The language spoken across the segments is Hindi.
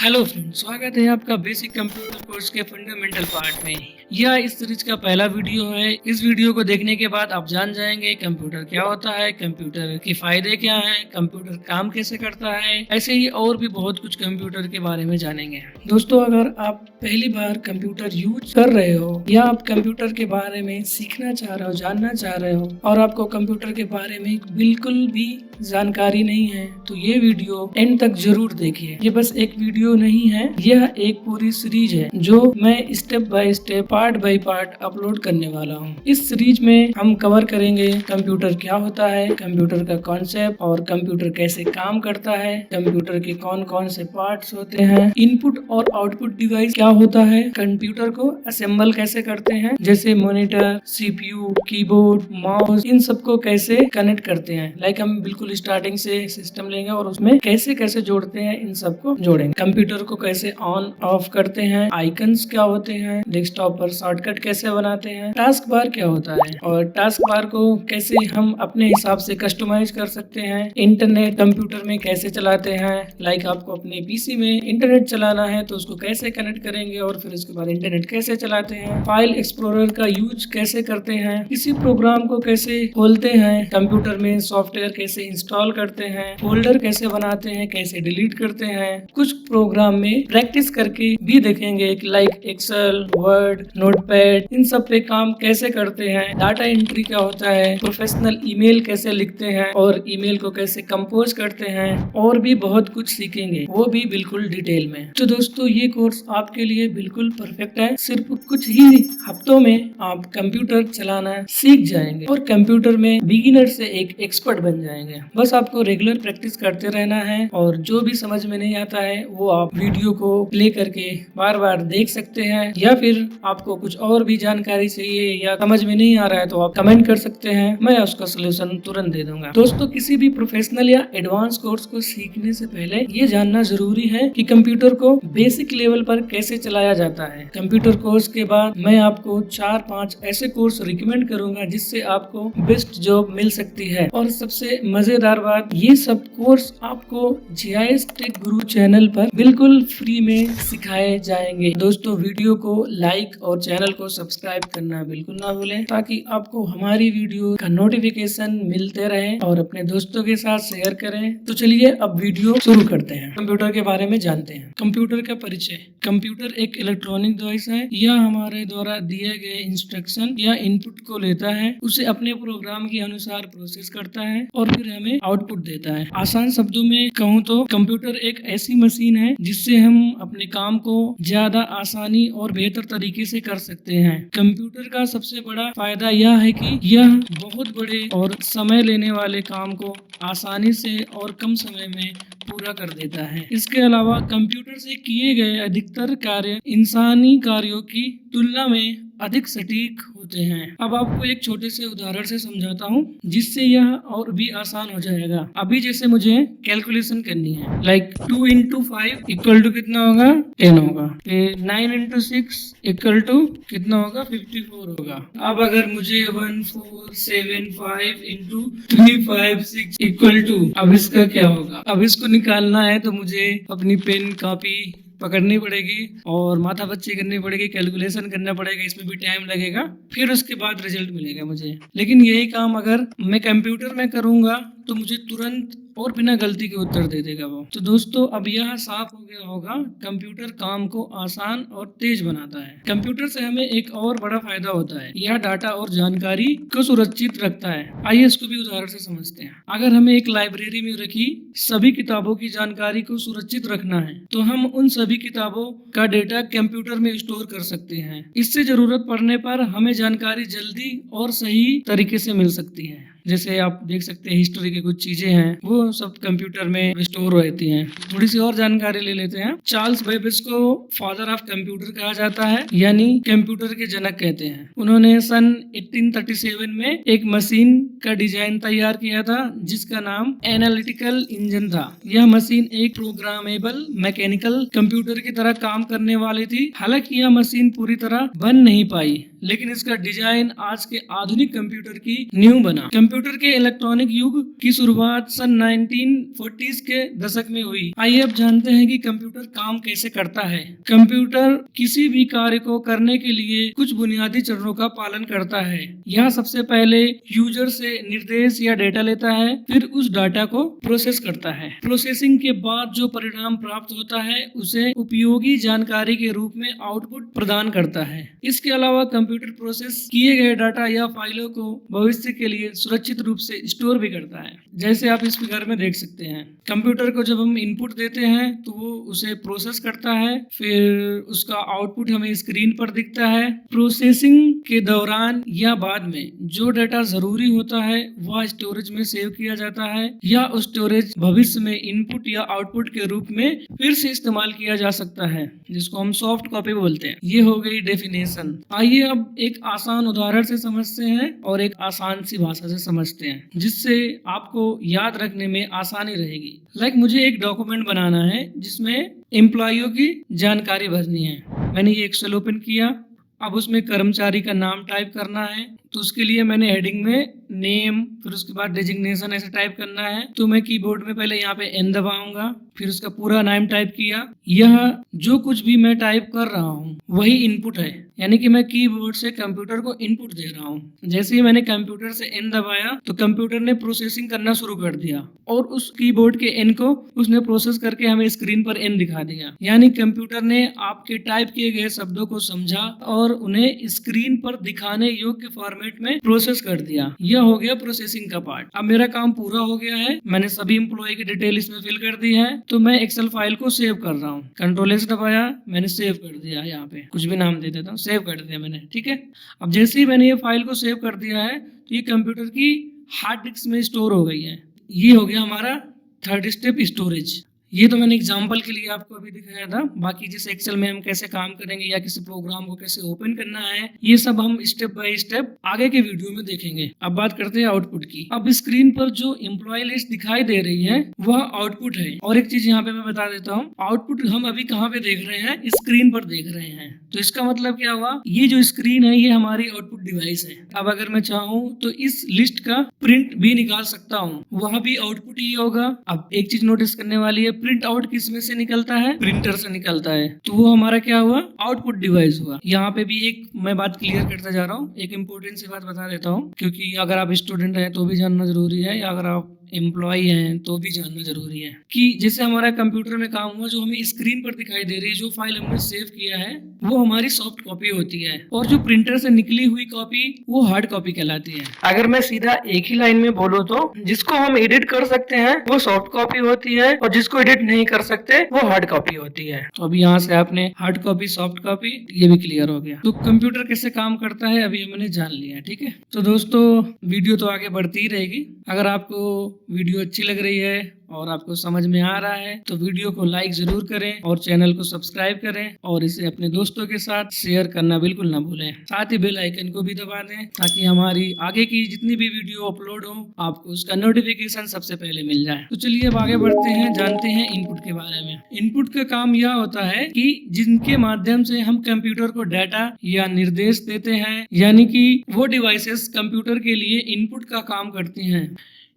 हेलो फ्रेंड्स, स्वागत है आपका बेसिक कंप्यूटर कोर्स के फंडामेंटल पार्ट में। यह इस सीरीज का पहला वीडियो है। इस वीडियो को देखने के बाद आप जान जाएंगे कंप्यूटर क्या होता है, कंप्यूटर के फायदे क्या हैं, कंप्यूटर काम कैसे करता है। ऐसे ही और भी बहुत कुछ कंप्यूटर के बारे में जानेंगे। दोस्तों, अगर आप पहली बार कंप्यूटर यूज कर रहे हो या आप कंप्यूटर के बारे में सीखना चाह रहे हो, जानना चाह रहे हो और आपको कंप्यूटर के बारे में बिल्कुल भी जानकारी नहीं है, तो ये वीडियो एंड तक जरूर देखिए। ये बस एक वीडियो नहीं है, यह एक पूरी सीरीज है जो मैं step by step, part by part upload करने वाला हूँ। इस सीरीज में हम कवर करेंगे कंप्यूटर क्या होता है, कंप्यूटर का कॉन्सेप्ट और कंप्यूटर कैसे काम करता है, कंप्यूटर के कौन कौन से पार्ट्स होते हैं, इनपुट और आउटपुट डिवाइस क्या होता है, कंप्यूटर को असेंबल कैसे करते हैं, जैसे मॉनिटर, सीपीयू, कीबोर्ड, माउस, इन सबको कैसे कनेक्ट करते हैं। लाइक हम बिल्कुल स्टार्टिंग से सिस्टम लेंगे और उसमें कैसे कैसे जोड़ते हैं, इन सबको जोड़ेंगे। कंप्यूटर को कैसे ऑन ऑफ करते हैं, आइकन्स क्या होते हैं, डेस्कटॉप पर शॉर्टकट कैसे बनाते हैं, टास्क बार क्या होता है और टास्क बार को कैसे हम अपने हिसाब से कस्टमाइज कर सकते हैं, इंटरनेट कंप्यूटर में कैसे चलाते हैं। लाइक आपको अपने पीसी में इंटरनेट चलाना है तो उसको कैसे कनेक्ट करेंगे और फिर उसके बाद इंटरनेट कैसे चलाते हैं, फाइल एक्सप्लोरर का यूज कैसे करते हैं, किसी प्रोग्राम को कैसे खोलते हैं, कंप्यूटर में सॉफ्टवेयर कैसे इंस्टॉल करते हैं, फोल्डर कैसे बनाते हैं, कैसे डिलीट करते हैं। कुछ प्रोग्राम में प्रैक्टिस करके भी देखेंगे, लाइक एक्सेल, वर्ड, नोटपैड, इन सब पे काम कैसे करते हैं, डाटा एंट्री क्या होता है, प्रोफेशनल ईमेल कैसे लिखते हैं और ईमेल को कैसे कंपोज करते हैं, और भी बहुत कुछ सीखेंगे, वो भी बिल्कुल डिटेल में। तो दोस्तों, ये कोर्स आपके लिए बिल्कुल परफेक्ट है। सिर्फ कुछ ही हफ्तों में आप कंप्यूटर चलाना सीख जाएंगे और कंप्यूटर में बिगिनर से एक एक्सपर्ट बन जाएंगे। बस आपको रेगुलर प्रैक्टिस करते रहना है और जो भी समझ में नहीं आता है वो आप वीडियो को प्ले करके बार बार देख सकते हैं, या फिर आपको कुछ और भी जानकारी चाहिए या समझ में नहीं आ रहा है तो आप कमेंट कर सकते हैं, मैं उसका सोल्यूशन तुरंत दे दूंगा। दोस्तों, किसी भी प्रोफेशनल या एडवांस कोर्स को सीखने से पहले ये जानना जरूरी है कि कंप्यूटर को बेसिक लेवल पर कैसे चलाया जाता है। कंप्यूटर कोर्स के बाद मैं आपको 4-5 ऐसे कोर्स रिकमेंड करूंगा जिससे आपको बेस्ट जॉब मिल सकती है। और सबसे मजेदार बात, ये सब कोर्स आपको GIS टेक गुरु चैनल पर बिल्कुल फ्री में सिखाए जाएंगे। दोस्तों, वीडियो को लाइक और चैनल को सब्सक्राइब करना बिल्कुल ना भूलें ताकि आपको हमारी वीडियो का नोटिफिकेशन मिलते रहे और अपने दोस्तों के साथ शेयर करें। तो चलिए अब वीडियो शुरू करते हैं, कंप्यूटर के बारे में जानते हैं। कंप्यूटर का परिचय। कंप्यूटर एक इलेक्ट्रॉनिक डिवाइस है। यह हमारे द्वारा दिए गए इंस्ट्रक्शन या इनपुट को लेता है, उसे अपने प्रोग्राम के अनुसार प्रोसेस करता है और फिर हमें आउटपुट देता है। आसान शब्दों में कहूँ तो कंप्यूटर एक ऐसी मशीन है जिससे हम अपने काम को ज्यादा आसानी और बेहतर तरीके से कर सकते हैं। कंप्यूटर का सबसे बड़ा फायदा यह है कि यह बहुत बड़े और समय लेने वाले काम को आसानी से और कम समय में पूरा कर देता है। इसके अलावा कंप्यूटर से किए गए अधिकतर कार्य इंसानी कार्यों की तुलना में अधिक सटीक होते हैं। अब आपको एक छोटे से उदाहरण से समझाता हूँ जिससे यह और भी आसान हो जाएगा। अभी जैसे मुझे कैलकुलेशन करनी है, लाइक 2 into 5 इक्वल टू कितना होगा, 10 होगा। 9 into 6 इक्वल टू कितना होगा, 54 होगा। अब अगर मुझे 1475 into 356 इक्वल टू, अब इसका क्या होगा, अब इसको निकालना है तो मुझे अपनी पेन कॉपी पकड़नी पड़ेगी और माथा पच्ची करनी पड़ेगी, कैलकुलेशन करना पड़ेगा, इसमें भी टाइम लगेगा, फिर उसके बाद रिजल्ट मिलेगा मुझे। लेकिन यही काम अगर मैं कंप्यूटर में करूंगा तो मुझे तुरंत और बिना गलती के उत्तर दे देगा वो। तो दोस्तों, अब यह साफ हो गया होगा, कंप्यूटर काम को आसान और तेज बनाता है। कंप्यूटर से हमें एक और बड़ा फायदा होता है, यह डाटा और जानकारी को सुरक्षित रखता है। आइए इसको भी उदाहरण से समझते हैं। अगर हमें एक लाइब्रेरी में रखी सभी किताबों की जानकारी को सुरक्षित रखना है तो हम उन सभी किताबों का डेटा कंप्यूटर में स्टोर कर सकते हैं। इससे जरूरत पड़ने पर हमें जानकारी जल्दी और सही तरीके से मिल सकती है। जैसे आप देख सकते हैं, हिस्ट्री की कुछ चीजें हैं वो सब कंप्यूटर में स्टोर रहती हैं। थोड़ी सी और जानकारी ले लेते हैं। चार्ल्स बेबेज को फादर ऑफ कंप्यूटर कहा जाता है, यानी कंप्यूटर के जनक कहते हैं। उन्होंने सन 1837 में एक मशीन का डिजाइन तैयार किया था जिसका नाम एनालिटिकल इंजन था। यह मशीन एक प्रोग्रामेबल मैकेनिकल कंप्यूटर की तरह काम करने वाली थी। हालांकि यह मशीन पूरी तरह बन नहीं पाई, लेकिन इसका डिजाइन आज के आधुनिक कंप्यूटर की नींव बना। कंप्यूटर के इलेक्ट्रॉनिक युग की शुरुआत सन 1940s के दशक में हुई। आइए अब जानते हैं कि कंप्यूटर काम कैसे करता है। कंप्यूटर किसी भी कार्य को करने के लिए कुछ बुनियादी चरणों का पालन करता है। यह सबसे पहले यूजर से निर्देश या डेटा लेता है, फिर उस डाटा को प्रोसेस करता है। प्रोसेसिंग के बाद जो परिणाम प्राप्त होता है उसे उपयोगी जानकारी के रूप में आउटपुट प्रदान करता है। इसके अलावा कंप्यूटर प्रोसेस किए गए डाटा या फाइलों को भविष्य के लिए सुरक्षित रूप से स्टोर भी करता है। जैसे आप इस फिगर में देख सकते हैं, कंप्यूटर को जब हम इनपुट देते हैं तो वो उसे प्रोसेस करता है, फिर उसका आउटपुट हमें स्क्रीन पर दिखता है। प्रोसेसिंग के दौरान या बाद में जो डाटा जरूरी होता है वह स्टोरेज में सेव किया जाता है, या उस स्टोरेज भविष्य में इनपुट या आउटपुट के रूप में फिर से इस्तेमाल किया जा सकता है, जिसको हम सॉफ्ट कॉपी बोलते हैं। ये हो गई डेफिनेशन। आइए अब एक आसान उदाहरण से समझते हैं और एक आसान सी भाषा से समझते हैं, जिससे आपको याद रखने में आसानी रहेगी। मुझे एक डॉक्यूमेंट बनाना है जिसमें एम्प्लॉइयों की जानकारी भरनी है। मैंने ये एक्सेल ओपन किया। अब उसमें कर्मचारी का नाम टाइप करना है, तो उसके लिए मैंने हेडिंग में नेम, फिर उसके बाद डेजिग्नेशन ऐसे टाइप करना है। तो मैं कीबोर्ड में पहले यहाँ पे एन दबाऊंगा, फिर उसका पूरा नाम टाइप किया। यह जो कुछ भी मैं टाइप कर रहा हूँ वही इनपुट है, यानी कि मैं कीबोर्ड से कंप्यूटर को इनपुट दे रहा हूँ। जैसे ही मैंने कंप्यूटर से एन दबाया तो कंप्यूटर ने प्रोसेसिंग करना शुरू कर दिया और उस कीबोर्ड के एन को उसने प्रोसेस करके हमें स्क्रीन पर एन दिखा दिया। यानी कंप्यूटर ने आपके टाइप किए गए शब्दों को समझा और उन्हें स्क्रीन पर दिखाने योग्य फॉर्मेट में प्रोसेस कर दिया। यह हो गया प्रोसेसिंग का पार्ट। अब मेरा काम पूरा हो गया है, मैंने सभी एम्प्लॉय की डिटेल इसमें फिल कर दी है। तो मैं एक्सेल फाइल को सेव कर रहा हूँ। कंट्रोल एस दबाया, मैंने सेव कर दिया। यहाँ पे कुछ भी नाम दे देता हूँ, सेव कर दिया मैंने। ठीक है, अब जैसे ही मैंने ये फाइल को सेव कर दिया है तो ये कंप्यूटर की हार्ड डिस्क में स्टोर हो गई है। ये हो गया हमारा थर्ड स्टेप, स्टोरेज। ये तो मैंने एग्जाम्पल के लिए आपको अभी दिखाया था। बाकी जैसे एक्सेल में हम कैसे काम करेंगे या किसी प्रोग्राम को कैसे ओपन करना है, ये सब हम स्टेप बाय स्टेप आगे के वीडियो में देखेंगे। अब बात करते हैं आउटपुट की। अब स्क्रीन पर जो एम्प्लॉय लिस्ट दिखाई दे रही है वह आउटपुट है। और एक चीज यहाँ पे मैं बता देता हूँ, आउटपुट हम अभी कहाँ पे देख रहे हैं, स्क्रीन पर देख रहे हैं। तो इसका मतलब क्या हुआ, ये जो स्क्रीन है ये हमारी आउटपुट डिवाइस है। अब अगर मैं चाहूँ तो इस लिस्ट का प्रिंट भी निकाल सकता हूँ, वह भी आउटपुट ही होगा। अब एक चीज नोटिस करने वाली है, प्रिंट आउट किस में से निकलता है, प्रिंटर से निकलता है। तो वो हमारा क्या हुआ, आउटपुट डिवाइस हुआ। यहाँ पे भी एक मैं बात क्लियर करता जा रहा हूँ, एक इम्पोर्टेंट सी बात बता देता हूँ, क्योंकि अगर आप स्टूडेंट हैं तो भी जानना जरूरी है, या अगर आप एम्प्लॉय हैं तो भी जानना जरूरी है कि जैसे हमारा कंप्यूटर में काम हुआ, जो हमें स्क्रीन पर दिखाई दे रही है, जो फाइल हमने सेव किया है वो हमारी सॉफ्ट कॉपी होती है, और जो प्रिंटर से निकली हुई कॉपी वो हार्ड कॉपी कहलाती है। अगर मैं सीधा एक ही लाइन में बोलूँ तो जिसको हम एडिट कर सकते हैं वो सॉफ्ट कॉपी होती है, और जिसको एडिट नहीं कर सकते वो हार्ड कॉपी होती है। तो अभी यहाँ से आपने हार्ड कॉपी, सॉफ्ट कॉपी, ये भी क्लियर हो गया। तो कंप्यूटर कैसे काम करता है अभी हमने जान लिया। ठीक है, तो दोस्तों वीडियो तो आगे बढ़ती ही रहेगी। अगर आपको वीडियो अच्छी लग रही है और आपको समझ में आ रहा है तो वीडियो को लाइक जरूर करें और चैनल को सब्सक्राइब करें, और इसे अपने दोस्तों के साथ शेयर करना बिल्कुल ना भूलें। साथ ही बेल आइकन को भी दबा दें ताकि हमारी आगे की जितनी भी वीडियो अपलोड हो आपको उसका नोटिफिकेशन सबसे पहले मिल जाए। तो चलिए अब आगे बढ़ते हैं, जानते हैं इनपुट के बारे में। इनपुट का काम यह होता है कि जिनके माध्यम से हम कंप्यूटर को डाटा या निर्देश देते हैं, यानी कि वो डिवाइसेस कंप्यूटर के लिए इनपुट का काम करती हैं।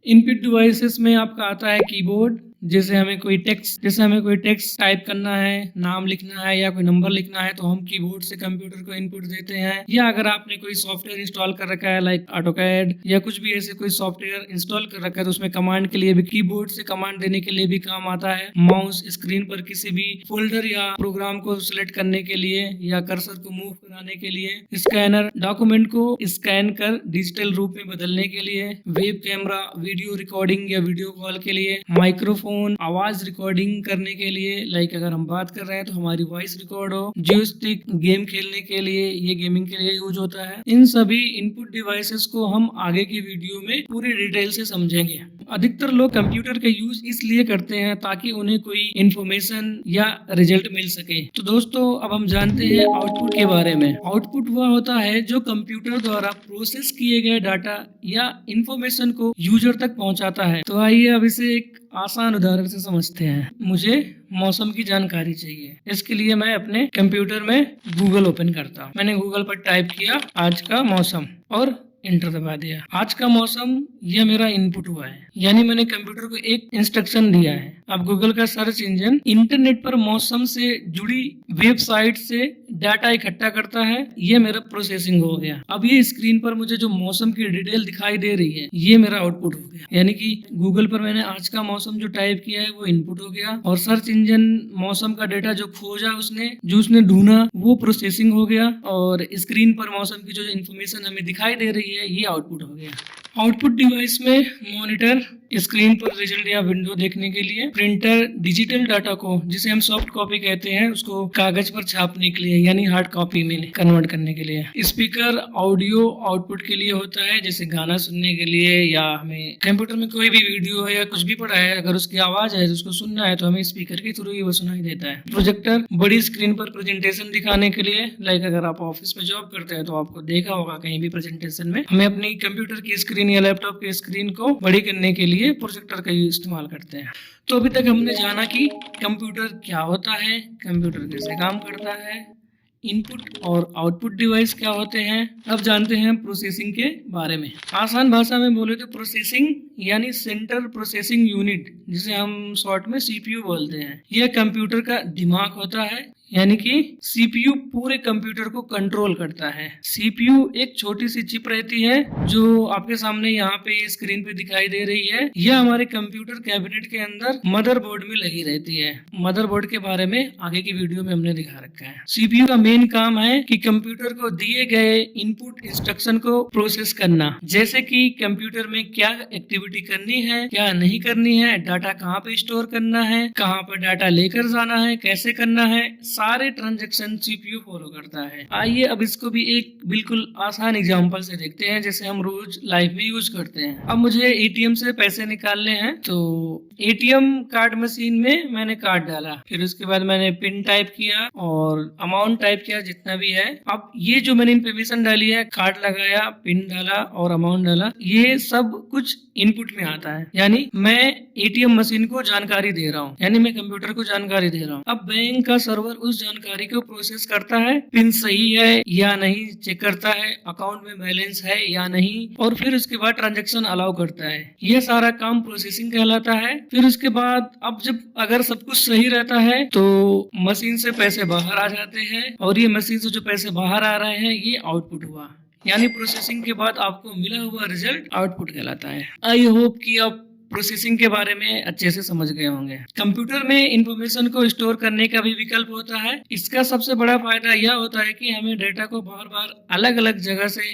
इनपुट डिवाइसेस में आपका आता है कीबोर्ड, जैसे हमें कोई टेक्स्ट टाइप करना है, नाम लिखना है या कोई नंबर लिखना है तो हम कीबोर्ड से कंप्यूटर को इनपुट देते हैं। या अगर आपने कोई सॉफ्टवेयर इंस्टॉल कर रखा है लाइक ऑटोकैड या कुछ भी ऐसे कोई सॉफ्टवेयर इंस्टॉल कर रखा है तो उसमें कमांड के लिए भी, कीबोर्ड से कमांड देने के लिए भी काम आता है। माउस स्क्रीन पर किसी भी फोल्डर या प्रोग्राम को सिलेक्ट करने के लिए या कर्सर को मूव कराने के लिए, स्कैनर डॉक्यूमेंट को स्कैन कर डिजिटल रूप में बदलने के लिए, वेब कैमरा वीडियो रिकॉर्डिंग या वीडियो कॉल के लिए, माइक्रोफोन आवाज रिकॉर्डिंग करने के लिए, लाइक अगर हम बात कर रहे हैं तो हमारी वॉइस रिकॉर्ड हो, जॉयस्टिक गेम खेलने के लिए, ये गेमिंग के लिए यूज होता है। इन सभी इनपुट डिवाइसेस को हम आगे की वीडियो में पूरी डिटेल से समझेंगे। अधिकतर लोग कंप्यूटर का यूज इसलिए करते हैं ताकि उन्हें कोई इंफॉर्मेशन या रिजल्ट मिल सके। तो दोस्तों अब हम जानते हैं आउटपुट के बारे में। आउटपुट वह होता है जो कंप्यूटर द्वारा प्रोसेस किए गए डाटा या इंफॉर्मेशन को यूजर तक पहुंचाता है। तो आइए अब इसे एक आसान उदाहरण से समझते हैं। मुझे मौसम की जानकारी चाहिए, इसके लिए मैं अपने कंप्यूटर में गूगल ओपन करता हूँ। मैंने गूगल पर टाइप किया आज का मौसम और इंटर दबा दिया। आज का मौसम यह मेरा इनपुट हुआ है, यानी मैंने कंप्यूटर को एक इंस्ट्रक्शन दिया है। अब गूगल का सर्च इंजन इंटरनेट पर मौसम से जुड़ी वेबसाइट से डाटा इकट्ठा करता है, ये मेरा प्रोसेसिंग हो गया। अब ये स्क्रीन पर मुझे जो मौसम की डिटेल दिखाई दे रही है, ये मेरा आउटपुट हो गया। यानी कि गूगल पर मैंने आज का मौसम जो टाइप किया है वो इनपुट हो गया, और सर्च इंजन मौसम का डेटा जो खोजा उसने ढूंढा वो प्रोसेसिंग हो गया, और स्क्रीन पर मौसम की जो इन्फॉर्मेशन हमें दिखाई दे रही है ये आउटपुट हो गया। आउटपुट डिवाइस में मॉनिटर, स्क्रीन पर रिजल्ट या विंडो देखने के लिए, प्रिंटर डिजिटल डाटा को, जिसे हम सॉफ्ट कॉपी कहते हैं, उसको कागज पर छापने के लिए यानी हार्ड कॉपी में कन्वर्ट करने के लिए। स्पीकर ऑडियो आउटपुट के लिए होता है, जैसे गाना सुनने के लिए, या हमें कंप्यूटर में कोई भी वीडियो है या कुछ भी पड़ा है, अगर उसकी आवाज है तो उसको सुनना है तो हमें स्पीकर के थ्रू ही वो सुनाई देता है। प्रोजेक्टर बड़ी स्क्रीन पर प्रेजेंटेशन दिखाने के लिए, लाइक अगर आप ऑफिस में जॉब करते हैं तो आपको देखा होगा कहीं भी प्रेजेंटेशन में हमें अपनी कंप्यूटर की स्क्रीन या लैपटॉप की स्क्रीन को बड़ी करने के लिए प्रोजेक्टर का इस्तेमाल करते हैं। तो अभी तक हमने जाना कि कंप्यूटर क्या होता है, कंप्यूटर कैसे काम करता है, इनपुट और आउटपुट डिवाइस क्या होते हैं। अब जानते हैं प्रोसेसिंग के बारे में। आसान भाषा में बोले तो प्रोसेसिंग यानी सेंट्रल प्रोसेसिंग यूनिट, जिसे हम शॉर्ट में सीपीयू बोलते हैं, यह कंप्यूटर का दिमाग होता है। यानी कि सीपीयू पूरे कंप्यूटर को कंट्रोल करता है। सीपीयू एक छोटी सी चिप रहती है जो आपके सामने यहाँ पे स्क्रीन पे दिखाई दे रही है। यह हमारे कंप्यूटर कैबिनेट के अंदर मदरबोर्ड में लगी रहती है। मदरबोर्ड के बारे में आगे की वीडियो में हमने दिखा रखा है। सीपीयू का मेन काम है कि कंप्यूटर को दिए गए इनपुट इंस्ट्रक्शन को प्रोसेस करना, जैसे कि कंप्यूटर में क्या एक्टिविटी करनी है, क्या नहीं करनी है, डाटा कहाँ पे स्टोर करना है, कहाँ पर डाटा लेकर जाना है, कैसे करना है, सारे ट्रांजैक्शन सीपीयू फॉलो करता है। आइए अब इसको भी एक बिल्कुल आसान एग्जांपल से देखते हैं, जैसे हम रोज लाइफ में यूज करते हैं। अब मुझे एटीएम से पैसे निकालने हैं, तो एटीएम कार्ड मशीन में मैंने कार्ड डाला, फिर उसके बाद मैंने पिन टाइप किया और अमाउंट टाइप किया जितना भी है। अब ये जो मैंने इन्फॉर्मेशन डाली है, कार्ड लगाया, पिन डाला और अमाउंट डाला, ये सब कुछ इनपुट में आता है। यानी मैं एटीएम मशीन को जानकारी दे रहा हूँ, यानी मैं कंप्यूटर को जानकारी दे रहा हूँ। अब बैंक का सर्वर उस जानकारी को प्रोसेस करता है, पिन सही है या नहीं चेक करता है, अकाउंट में बैलेंस है या नहीं, और फिर उसके बाद ट्रांजैक्शन अलाउ करता है। यह सारा काम प्रोसेसिंग कहलाता है। फिर उसके बाद अब जब अगर सब कुछ सही रहता है तो मशीन से पैसे बाहर आ जाते हैं, और ये मशीन से जो पैसे बाहर आ रहे हैं ये आउटपुट हुआ, यानी प्रोसेसिंग के बाद आपको मिला हुआ रिजल्ट आउटपुट कहलाता है। आई होप कि आप प्रोसेसिंग के बारे में अच्छे से समझ गए होंगे। कंप्यूटर में इंफॉर्मेशन को स्टोर करने का भी विकल्प होता है। इसका सबसे बड़ा फायदा यह होता है कि हमें डेटा को बार बार अलग अलग जगह से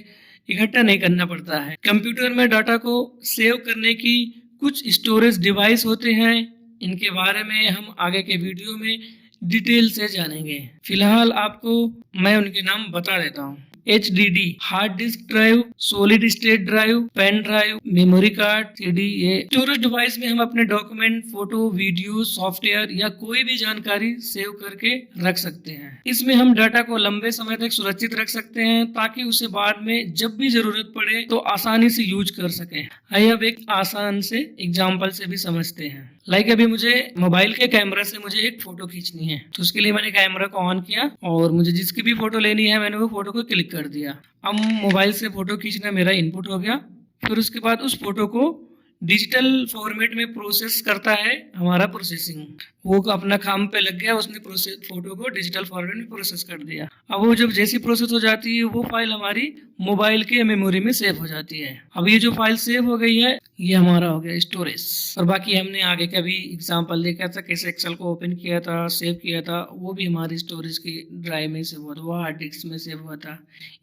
इकट्ठा नहीं करना पड़ता है। कंप्यूटर में डाटा को सेव करने की कुछ स्टोरेज डिवाइस होते हैं, इनके बारे में हम आगे के वीडियो में डिटेल से जानेंगे। फिलहाल आपको मैं उनके नाम बता देता हूँ। HDD hard disk drive, solid state drive, pen drive, memory card, CD। ये स्टोरेज डिवाइस में हम अपने डॉक्यूमेंट, फोटो, वीडियो, सॉफ्टवेयर या कोई भी जानकारी सेव करके रख सकते हैं। इसमें हम डाटा को लंबे समय तक सुरक्षित रख सकते हैं, ताकि उसे बाद में जब भी जरूरत पड़े तो आसानी से यूज कर सके। आइए अब एक आसान से एग्जाम्पल से भी समझते हैं। लाइक अभी मुझे मोबाइल के कैमरा से मुझे एक फोटो खींचनी है, तो उसके लिए मैंने कैमरा को ऑन किया और मुझे जिसकी भी फोटो लेनी है मैंने वो फोटो को क्लिक कर दिया। अब मोबाइल से फोटो खींचना मेरा इनपुट हो गया। फिर उसके बाद उस फोटो को डिजिटल फॉर्मेट में प्रोसेस करता है हमारा प्रोसेसिंग। वो अपना काम पे लग गया, उसने फोटो को डिजिटल फॉर्मेट में प्रोसेस कर दिया। अब वो जब जैसी प्रोसेस हो जाती है वो फाइल हमारी मोबाइल के मेमोरी में सेव हो जाती है। अब ये जो फाइल सेव हो गई है ये हमारा हो गया स्टोरेज। और बाकी हमने आगे का भी एग्जांपल देखा था, कैसे एक्सेल को ओपन किया था, सेव किया था, वो भी हमारी स्टोरेज की ड्राइव में सेव हुआ था, वो हार्ड डिस्क में सेव हुआ था।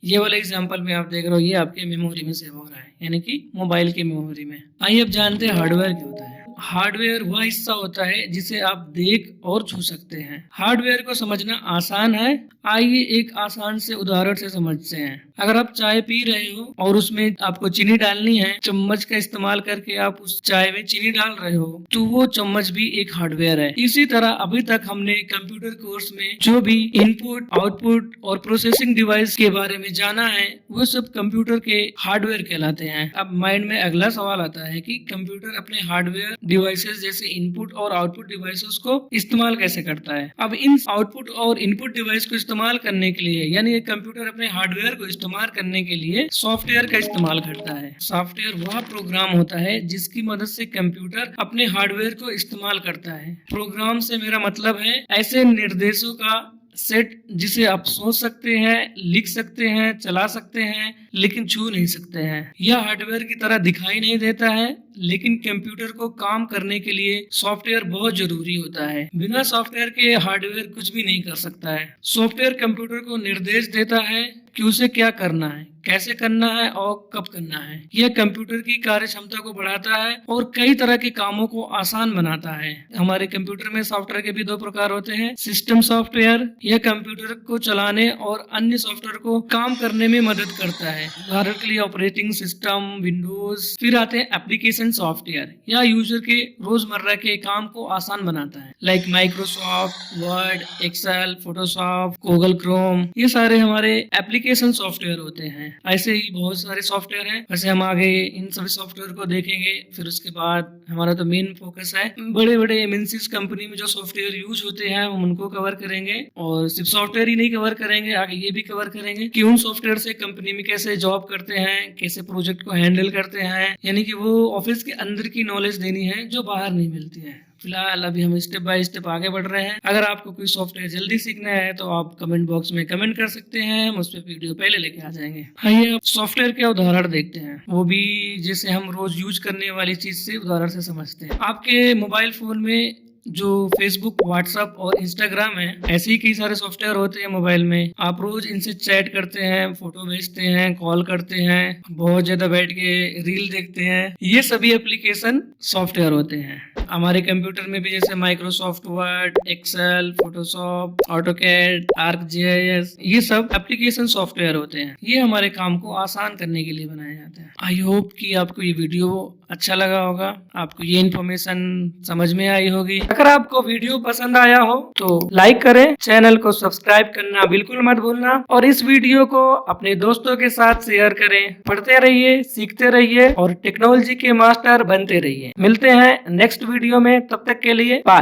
ये वाला एग्जाम्पल में आप देख रहे हो ये आपके मेमोरी में सेव हो रहा है, यानी कि मोबाइल की मेमोरी में। आइए अब जानते हैं हार्डवेयर क्या होता है। हार्डवेयर वह हिस्सा होता है जिसे आप देख और छू सकते हैं। हार्डवेयर को समझना आसान है। आइए एक आसान से उदाहरण से समझते हैं। अगर आप चाय पी रहे हो और उसमें आपको चीनी डालनी है, चम्मच का इस्तेमाल करके आप उस चाय में चीनी डाल रहे हो, तो वो चम्मच भी एक हार्डवेयर है। इसी तरह अभी तक हमने कंप्यूटर कोर्स में जो भी इनपुट, आउटपुट और प्रोसेसिंग डिवाइस के बारे में जाना है वो सब कंप्यूटर के हार्डवेयर कहलाते हैं। अब माइंड में अगला सवाल आता है कि कंप्यूटर अपने हार्डवेयर डिवाइसेस जैसे इनपुट और आउटपुट डिवाइसेस को इस्तेमाल कैसे करता है। अब इन आउटपुट और इनपुट डिवाइस को इस्तेमाल करने के लिए यानी एक कंप्यूटर अपने हार्डवेयर को इस्तेमाल करने के लिए सॉफ्टवेयर का इस्तेमाल करता है। सॉफ्टवेयर वह प्रोग्राम होता है जिसकी मदद से कंप्यूटर अपने हार्डवेयर को इस्तेमाल करता है। प्रोग्राम से मेरा मतलब है ऐसे निर्देशों का सेट जिसे आप सोच सकते हैं, लिख सकते हैं, चला सकते हैं लेकिन छू नहीं सकते हैं। यह हार्डवेयर की तरह दिखाई नहीं देता है लेकिन कंप्यूटर को काम करने के लिए सॉफ्टवेयर बहुत जरूरी होता है। बिना सॉफ्टवेयर के हार्डवेयर कुछ भी नहीं कर सकता है। सॉफ्टवेयर कंप्यूटर को निर्देश देता है कि उसे क्या करना है, कैसे करना है और कब करना है। यह कंप्यूटर की कार्य क्षमता को बढ़ाता है और कई तरह के कामों को आसान बनाता है। हमारे कंप्यूटर में सॉफ्टवेयर के भी दो प्रकार होते हैं। सिस्टम सॉफ्टवेयर, यह कंप्यूटर को चलाने और अन्य सॉफ्टवेयर को काम करने में मदद करता है। उदाहरण के लिए ऑपरेटिंग सिस्टम, विंडोज। फिर आते हैं एप्लीकेशन सॉफ्टवेयर, यह यूजर के रोजमर्रा के काम को आसान बनाता है, like Microsoft Word, Excel, Photoshop, Google Chrome. ये सारे हमारे एप्लीकेशन सॉफ्टवेयर होते हैं। ऐसे ही बहुत सारे सॉफ्टवेयर हैं। वैसे हम आगे इन सभी सॉफ्टवेयर को देखेंगे। फिर उसके बाद हमारा तो मेन फोकस है बड़े बड़े एमएनसीज कंपनी में जो सॉफ्टवेयर यूज होते हैं हम उनको कवर करेंगे। और सिर्फ सॉफ्टवेयर ही नहीं कवर करेंगे, आगे ये भी कवर करेंगे कि उन सॉफ्टवेयर से कंपनी में कैसे जॉब करते हैं, कैसे प्रोजेक्ट को हैंडल करते हैं। यानी कि वो ऑफिस के अंदर की नॉलेज देनी है जो बाहर नहीं मिलती है। फिलहाल अभी हम स्टेप बाय स्टेप आगे बढ़ रहे हैं। अगर आपको कोई सॉफ्टवेयर जल्दी सीखना है तो आप कमेंट बॉक्स में कमेंट कर सकते हैं, हम उस पर वीडियो पहले लेके आ जाएंगे। आइए अब सॉफ्टवेयर के उदाहरण देखते हैं, वो भी जैसे हम रोज यूज करने वाली चीज से उदाहरण से समझते हैं। आपके मोबाइल फोन में जो फेसबुक, व्हाट्सएप और इंस्टाग्राम है, ऐसे ही कई सारे सॉफ्टवेयर होते हैं मोबाइल में। आप रोज इनसे चैट करते हैं, फोटो भेजते हैं, कॉल करते हैं, बहुत ज्यादा बैठ के रील देखते हैं। ये सभी एप्लीकेशन सॉफ्टवेयर होते हैं। हमारे कंप्यूटर में भी जैसे Microsoft Word, Excel, Photoshop, AutoCAD, ArcGIS, ये सब एप्लीकेशन सॉफ्टवेयर होते हैं। ये हमारे काम को आसान करने के लिए बनाए जाते हैं। आई होप कि आपको ये वीडियो अच्छा लगा होगा, आपको ये इन्फॉर्मेशन समझ में आई होगी। अगर आपको वीडियो पसंद आया हो तो लाइक करें, चैनल को सब्सक्राइब करना बिल्कुल मत भूलना और इस वीडियो को अपने दोस्तों के साथ शेयर करें। पढ़ते रहिए, सीखते रहिए और टेक्नोलॉजी के मास्टर बनते रहिए। मिलते हैं नेक्स्ट वीडियो में, तब तक के लिए बाय।